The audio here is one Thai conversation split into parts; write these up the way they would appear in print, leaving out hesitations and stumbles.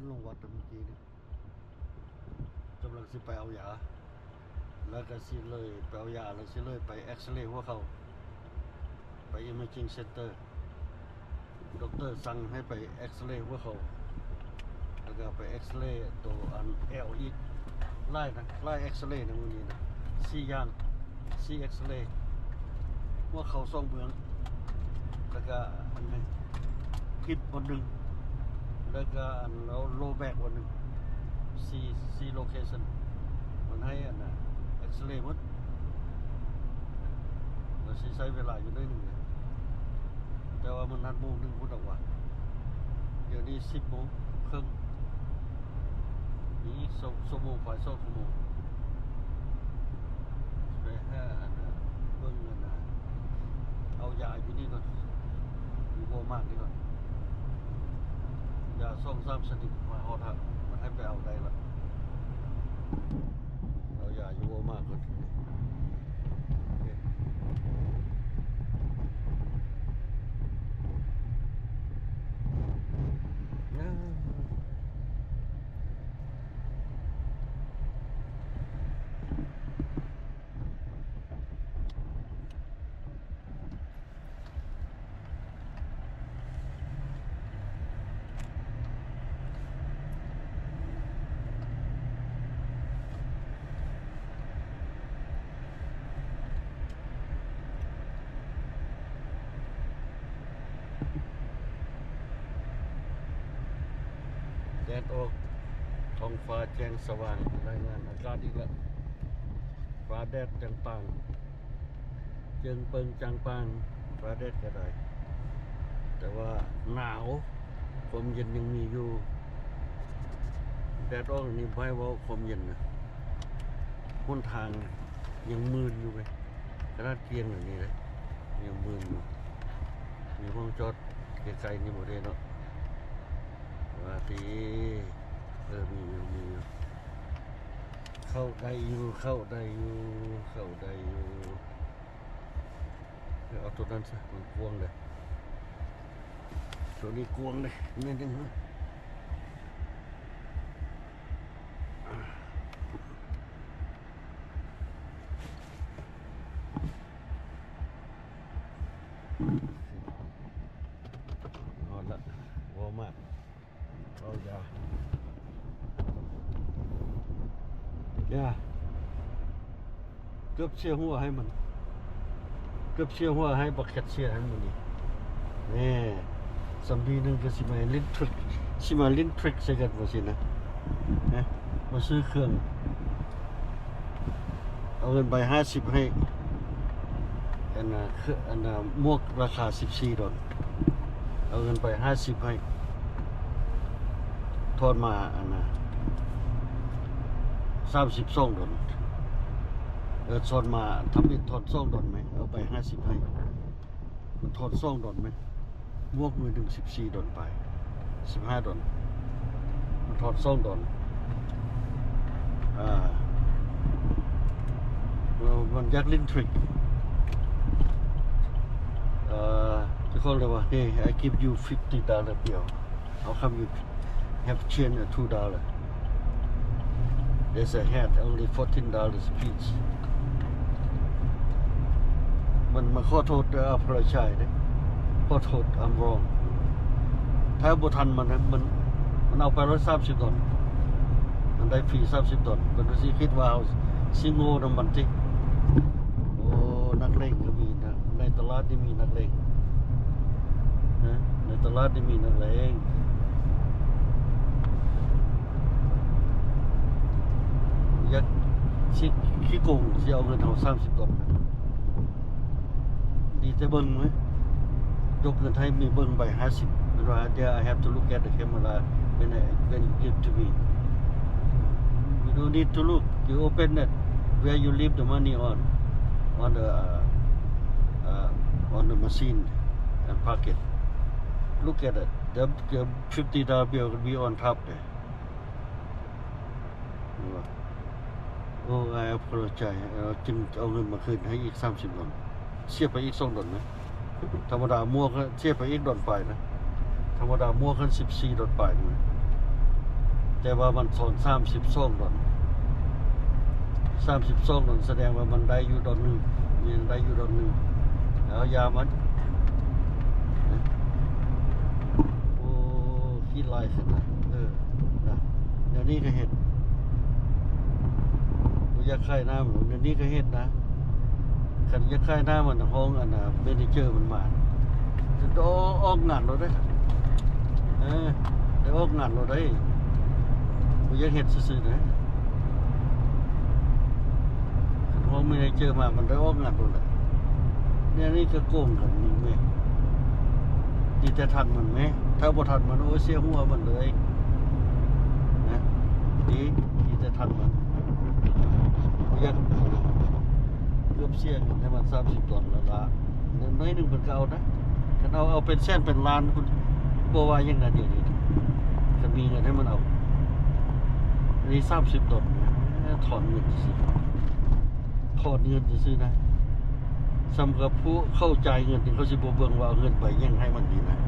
นลงวัดเมื่อกี้นี่กำลังสิไปเอายาแล้วก็สิเลยไปเอายาแล้วสิเลยไปเอ็กซเรย์หัวเข่าไป Imaging Center ด็อกเตอร์สั่งให้ไปเอ็กซเรย์หัวเข่าแล้วก็ไปเอ็กซเรย์ตัวอันเอลอีกไล่เอ็กซเรย์ในมือนี้นะ4 อย่าง4เอ็กซเรย์หัวเข่า2 เบื้องแล้วก็อันนี้ฮิปวันหนึ่งแล้วก็อันแล้วโลแบกวันหนึ่ง4โลเคชั่นมันให้อันน่ะเอ็กซเรย์หมดเราใช้เวลาอยู่ได้หนึ่งเลยแต่ว่ามันนัดโมงหนึ่งพูดออกว่าเดี๋ยวนี้10 โมงครึ่งนี่2 โมงฝ่าย2 ชั่วโมงไปให้อันน่ะเบิ่งอันน่ะเอายาอยู่นี่ก่อนอยู่โบมากนี่ก่อนยา2-3 ชนิดมาฮอดฮะมันให้ไปเอาได้ละเอายาอยู่โบมากก่อนแดดออกท้องฟ้าแจ้งสว่างรายงานอากาศอีกแล้วฟ้าแดดจังปังเจิงเปิงจังปังฟ้าแดดก็ได้แต่ว่าหนาวความเย็นยังมีอยู่แดดออกนี่ไม่ว่าความเย็นนะหนทางยังมืดอยู่ไปกระดาษเกียงอย่างนี้เลยยังมืดอยู่มีห้องจอดไกลๆนี่หมดเลยเนาะว่าทีมีอยู่เข้าได้อยู่เอาตัวนั้นซะมันกวงเลยตัวนี้กวงเลยนี่นึงนอนละวอมากเอายาเกือบเชี่ยหัวให้มันเกือบเชี่ยหัวให้บักเก็ตเชี่ยให้มันนี่สัมพีนึงก็สิมาลิ้นทริกใส่กันมาสินะมาซื้อเครื่องเอาเงินไป50ให้อันน่ะหมวกราคา$14เอาเงินไป50ให้ทอดมาอันน่ะ$32ทอดมาทำอีกทอด$2ไหมเอาไป50ให้มันทอด$2ไหมบวกมือหนึ่ง$14ไป$15มันทอด$2มันยักลิ้นทริกจะเขาเรียกว่า hey I give you $50 bill how come you have change at $2 there's a hat only $14 each มันมาขอโทษapologize นะขอโทษ I'm wrong ถ้าบุทันมันนะมันเอาไป$130มันได้ฟรี$30มันก็สิคิดว่าซิโง่นำมันที่โอ้นักเลงก็มีนะในตลาดนี่มีนักเลงนะในตลาดนี่มีนักเลงยักขี้โกงสิเอาเงินเอา$30ดีแต่เบิ่งไหมยกเงินให้มีเบิ่งใบ50เวลา there I have to look at the camera when you give to me you don't need to look you open it where you leave the money on the machine and park it look at it the $50 bill will be on top there oh I apologize จึงเอาเงินมาคืนให้อีก$30เสียไปอีก$2นะธรรมดามั่วก็เสียไปอีก$ไปนะธรรมดามั่วขึ้น$14ไปนะ แต่ว่ามันสอน30 ดอล32 ดอลแสดงว่ามันได้อยู่ดอลหนึงยังได้อยู่ดอลหนึงแล้วยามันโอ้คิดลายขนาดนะเดี๋ยวนี้ก็เห็นบ่อยากคายหน้ามันเดี๋ยวนี้ก็เห็นนะคันอยากคายหน้ามันห้องอันน่ะเมเนเจอร์มันมาจะออกงานเราได้ได้ออกงานเราได้บ่อยากเฮ็ดซื่อๆนะคันห้องเมเนเจอร์มามันได้ออกงานเราได้เนี่ยนี่ก็โกงกันนี่แม่ดีแต่ทันมันไหมถ้าบ่ทันมันโอ้เสียหัวมันเลยนะดีแต่ทันมันอยากเกือบเสียเงินให้มัน30 ดอลแล้วละน้อยหนึงเพิ่นก็เอานะคันเอาเป็นแสนเป็นล้านคุณบ่ว่าอย่างนั้นเดี๋ยวนี้คันมีเงินให้มันเอาอันนี้30 ดอลถอนเงินซื่อถอนเงินซื่อนะสำหรับผู้เข้าใจเงินที่เขาสิบ่เบิ่งว่าเอาเงินไปยังให้มันดีนะ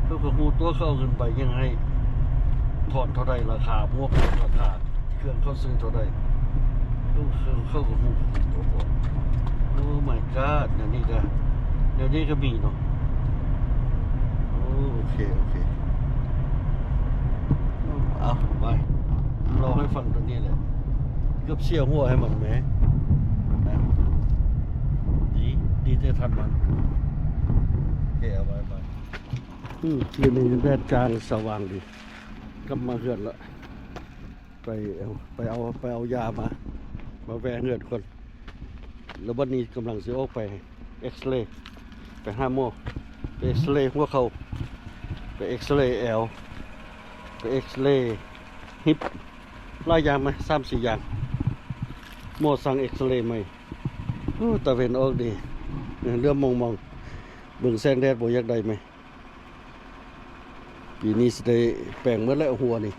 เขาก็ฮู้ตัวเขาเอาเงินไปยังให้ถอนเท่าใดราคาพวกราคาเครื่องเขาซื้อเท่าใดเขาก็ฮู้ตัวก่อนโอ้ my god เดี๋ยวนี้ก็มีเนาะโอเคเอาไปรอให้ฟังตรงนี้แหละเกือบเสียหัวให้มันแหมนะดีแต่ทันมันแกเอาไปคืนนี้แดดจางสว่างดีกลับมาเฮือนละไปเอายามาแวะเฮือนคนแล้ววันนี้กำลังสิออกไปเอ็กซเรย์ไปหาหมอไปเอ็กซเรย์หัวเข่าไปเอ็กซเรย์แอลไปเอ็กซเรย์ฮิปหลายอย่างไหม3-4 อย่างหมอสั่งเอ็กซเรย์ใหม่ตะเวนออกดีเริ่มมองเบิ่งแสงแดดบ่อยากได้ไหมปีนี้สิได้แปลงหมดแล้วหัวนี่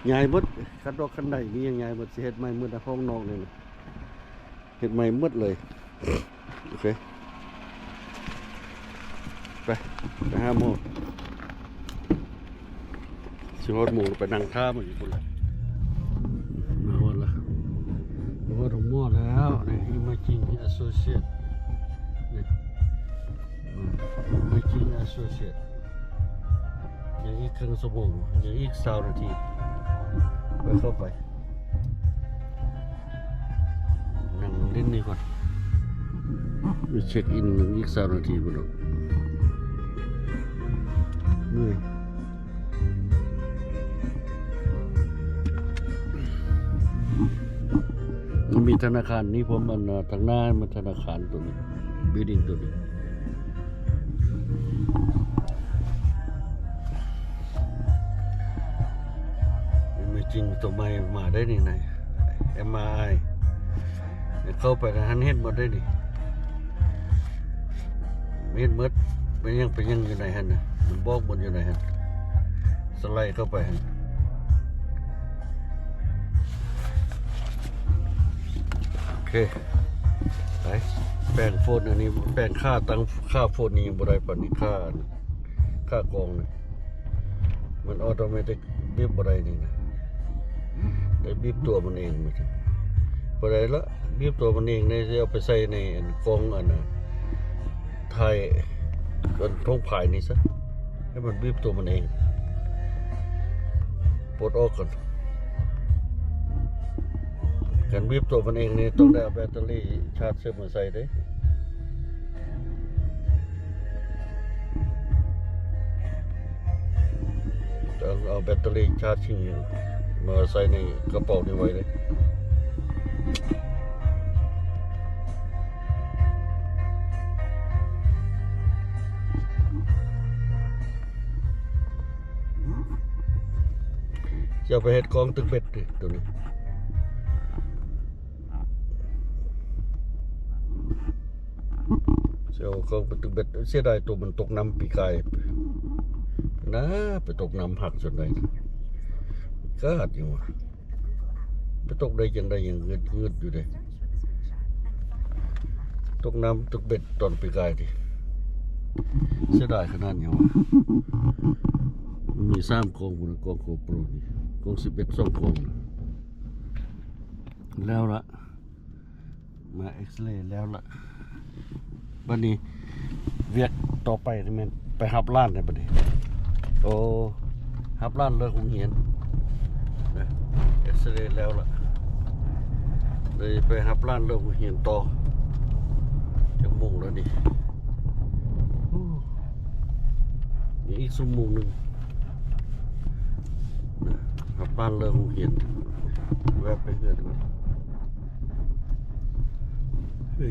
ใหญ่หมดคันดอกคันใดมียังใหญ่หมดสิเฮ็ดใหม่หมดในห้องนอกนี่นะเฮ็ดใหม่หมดเลยโอเคไปหาหมอสิฮอดหมู่ไปนั่งท่ามันอยู่พุ่นละมาฮอดละมาฮอดหม้อแล้วนี่ Imaging Associate นี่Imaging Associate ยังอีกครึ่งชั่วโมงยังอีก20 นาทีไปเข้าไปนั่งเล่นนี่ก่อนไปเช็คอินอีก20 นาทีบ่ดอกเหนื่อยมันมีธนาคารนี้ผมมันทางหน้ามันธนาคารตัวนี้บิลดิ้งตัวนี้ไม่จริงตัวใหม่มาได้นี่ไหน MRI เข้าไปหันเห็นหมดได้นี่เห็นหมดเป็นยังอยู่ไหนฮะนะมันบอกหมดอยู่ไหนฮะสไลด์เข้าไปฮะโอเคไปแปลงโฟนอันนี้แปลงค่าโฟนนี้บ่ได้ปานนี้ค่ากองนี่มันออโตเมติกบีบบ่ได้นี่นะได้บีบตัวมันเองมันบ่ได้ละบีบตัวมันเองในจะเอาไปใส่ในกองอันน่ะไทยจนท้องผายนี่ซะให้มันบีบตัวมันเองปลดออกก่อนการบีบตัวมันเองนี่ต้องได้เอาแบตเตอรี่ชาร์จเชื่อมมาใส่ได้ต้องเอาแบตเตอรี่ชาร์จชิงมาใส่ในกระเป๋านี่ไว้เลยจะไปเฮ็ดกองตึกเบ็ดดิตัวนี้เจ้ากองตึกเบ็ดเสียดายตัวมันตกน้ำปีกายนะไปตกน้ำหักจนได้ก็หัดอยู่ไปตกได้ยังได้ยังเงืดอยู่เลยตกน้ำตึกเบ็ดตอนปีกายดิเสียดายขนาดนี้วะ มันมี3กองพุ่นกองโกโปรนี่กอง11 2กองแล้วละมาเอ็กซเรย์แล้วละบัดนี้เวียกต่อไปนี่แม่นไปรับร้านได้บัดนี้โอ้รับร้านเลิกโรงเรียนนะเอ็กซเรย์แล้วละเลยไปรับร้านเลิกโรงเรียนต่อจังโมงแล้วนี่นี่อีกชั่วโมงนึงนะรับร้านเลิกโรงเรียนแวะไปเฮือนก่อน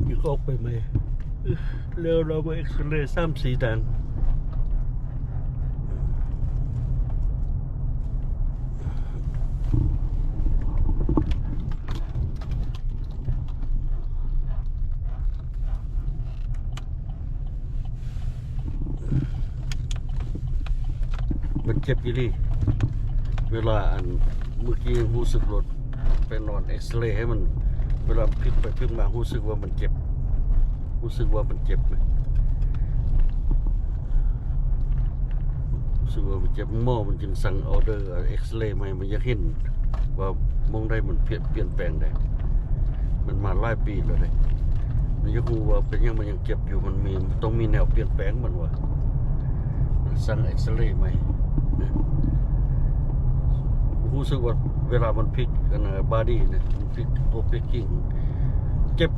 จะออกไปไหมเร็วเรามาเอ็กซเรย์3-4 ด่านมันเจ็บยี่ลี่เวลาอันเมื่อกี้รู้สึกรถไปนอนเอ็กซเรย์ให้มันเวลาพลิกไปพลิกมารู้สึกว่ามันเจ็บรู้สึกว่ามันเจ็บเลยรู้สึกว่ามันเจ็บหม้อมันจึงสั่งออเดอร์เอ็กซเรย์ใหม่มันอยากเห็นว่ามองได้มันเปลี่ยนแปลงได้มันมาหลายปีแล้วเลยมันอยากรู้ว่าเป็นยังมันยังเจ็บอยู่มันมีต้องมีแนวเปลี่ยนแปลงมันว่ามันสั่งเอ็กซเรย์ใหม่รู้สึกว่าเวลามันพลิกกันบอดี้เนี่ยมันพลิกตัวพลิกกิ้งเจ็บ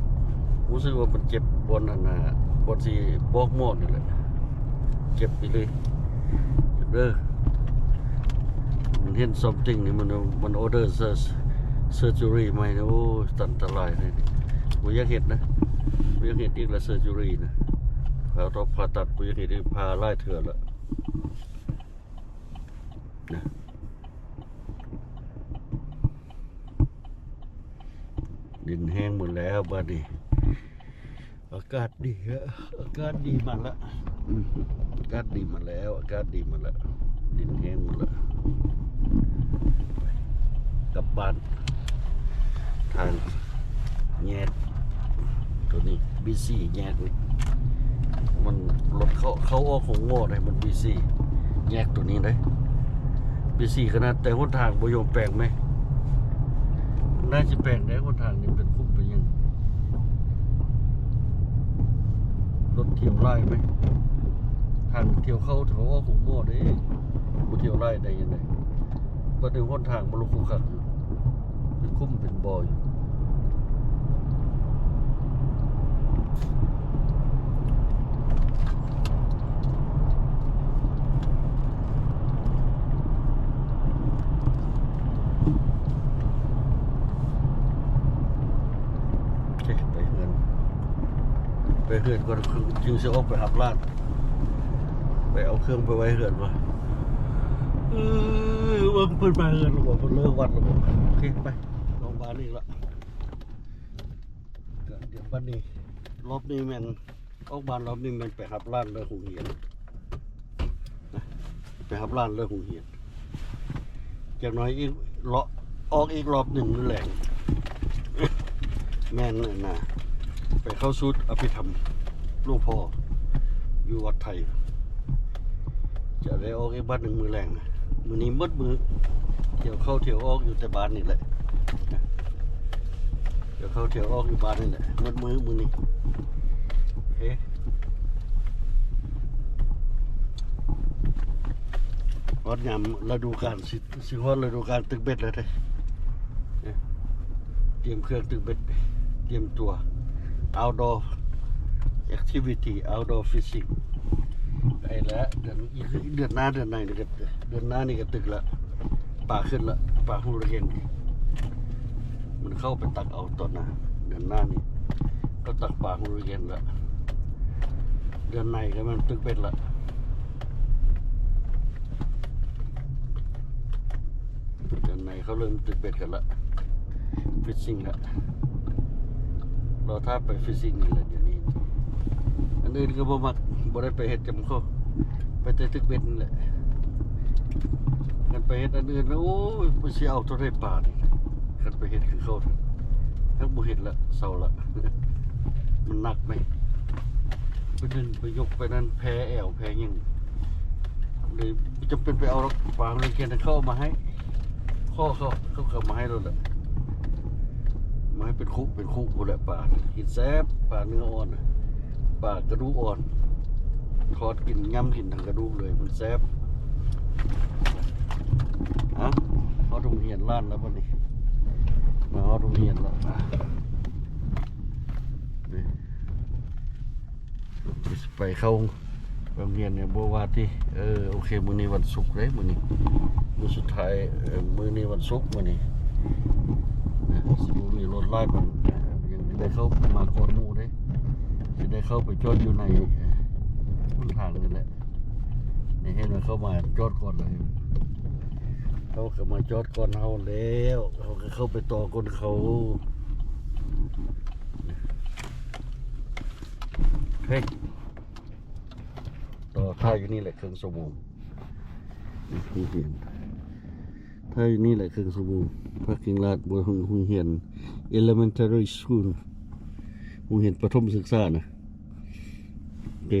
รู้สึกว่ามันเจ็บบนอันน่ะบนสีบอกหมดนี่แหละเจ็บไปเลยเด้อมันเห็น something นี่มันออเดอร์เซอร์จูรี่ใหม่นะโอ้ตันตรายเลยกูอยากเห็นนะกูอยากเห็นอีกละเซอร์จูรี่นะเราต้องผ่าตัดกูอยากเห็นอีกพาไล่เถื่อนละนะดินแห้งหมดแล้วบ้านนี้อากาศดีฮะอากาศดีมาละอากาศดีมาแล้วอากาศดีมาละดินแห้งหมดละกลับบ้านทางแยกตัวนี้บีซีแยกมันรถเขาออกของโง่เลยมันบีซีแยกตัวนี้เลยบีซีขนาดแต่หนทางบ่ยอมแปลงไหมน่าจะแปลงได้หนทางนี้เป็นคุ้มไปยังรถเที่ยวไล่ไหมทางเที่ยวเข้าแถวว่าของโม่ได้บุเที่ยวไล่ได้ยังไงประเดี๋ยวหนทางมันลุกขุกขักเป็นคุ้มเป็นบ่ออยู่ไปเหือนก่อนจึงจะออกไปหับลาดไปเอาเครื่องไปไว้เหือนวะว่าเพิ่นมาเหือนหรือเปล่าเพิ่นเลิกวัดหรือเปล่าโอเคไปโรงพยาบาลอีกละเดี๋ยวบ้านนี้รอบนี้แมันออกบ้านรอบนี้แมันไปหับลาดเลิกหงเหียนไปหับลาดเลิกหงเหียนจากน้อยอีกเลาะออกอีกรอบหนึ่งนั่นแหละแม่นน่ะไปเข้าสุดอภิธรรมหลวงพ่ออยู่วัดไทยจะได้ออกไอ้บ้านหนึ่งมือแรงมือนี้มืดมือเที่ยวเข้าเที่ยวออกอยู่แต่บ้านนี่แหละเที่ยวเข้าเที่ยวออกอยู่บ้านนี่แหละมืดมือนี้โอเควัดยามฤดูกาลสิฮอดฤดูกาลตึกเบ็ดแล้วเด้เตรียมเครื่องตึกเบ็ดเตรียมตัวoutdoor activity outdoor fishing ไอ้แล้วเดือนหน้าเดือนไหนนี่ก็เดือนหน้านี่ก็ตึกละป่าขึ้นละป่าฮูริเกนมันเข้าไปตักเอาตอนหน้าเดือนหน้านี่ก็ตักป่าฮูริเกนละเดือนไหนก็มันตึกเป็ดละเดือนไหนเขาเริ่มตึกเป็ดกันละฟิชชิ่งละเราถ้าไปฟิชชิ่งนี่แหละเดี๋ยวนี้อันอื่นก็บ่มักบ่ได้ไปเฮ็ดจำเขาไปแต่ตึกเบ็ดนี่แหละกันไปเฮ็ดอันอื่นแล้วโอ้ยบ่สิเอาตัวได้ป่านี่กันไปเฮ็ดคือเขาทั้งบ่เฮ็ดละเศร้าละมันหนักไหมไปดึงไปยกไปนั่นแพ้แอวแพ้ยัง เลยจำเป็นไปเอารถฝางเลยเกียนเข้ามาให้ข้อเขามาให้เราแหละมาให้เป็นคุกหมดแหละปลากินแซ่บปลาเนื้ออ่อนปลากระดูกอ่อนทอดกินย่ำกินทั้งกระดูกเลยมันแซ่บฮะเขาตรงเหียนล้านแล้ววันนี้มาเขาตรงเหียนแล้วไปเข้าโรงเรียนเนี่ยบัววาที่โอเคมื้อนี้วันศุกร์เลยมื้อนี้มื้อสุดท้ายมื้อนี้วันศุกร์มื้อนี้สิบ่มีรถไล่มันยังได้เข้ามาก่อนหมู่เด้สิได้เข้าไปจอดอยู่ในต้นทางนี่แหละนี่เห็นว่าเข้ามาจอดก่อนเลยเขาก็มาจอดก่อนเฮาแล้วเขาก็เข้าไปต่อคนเขาเฮ้ยต่อท่าอยู่นี่แหละครึ่งชั่วโมงนี่เห็นท่าอยู่นี่แหละครึ่งชั่วโมงพักกิงลาดบนหุงเหียน elementary school หุงเหียนประถมศึกษานะโอเค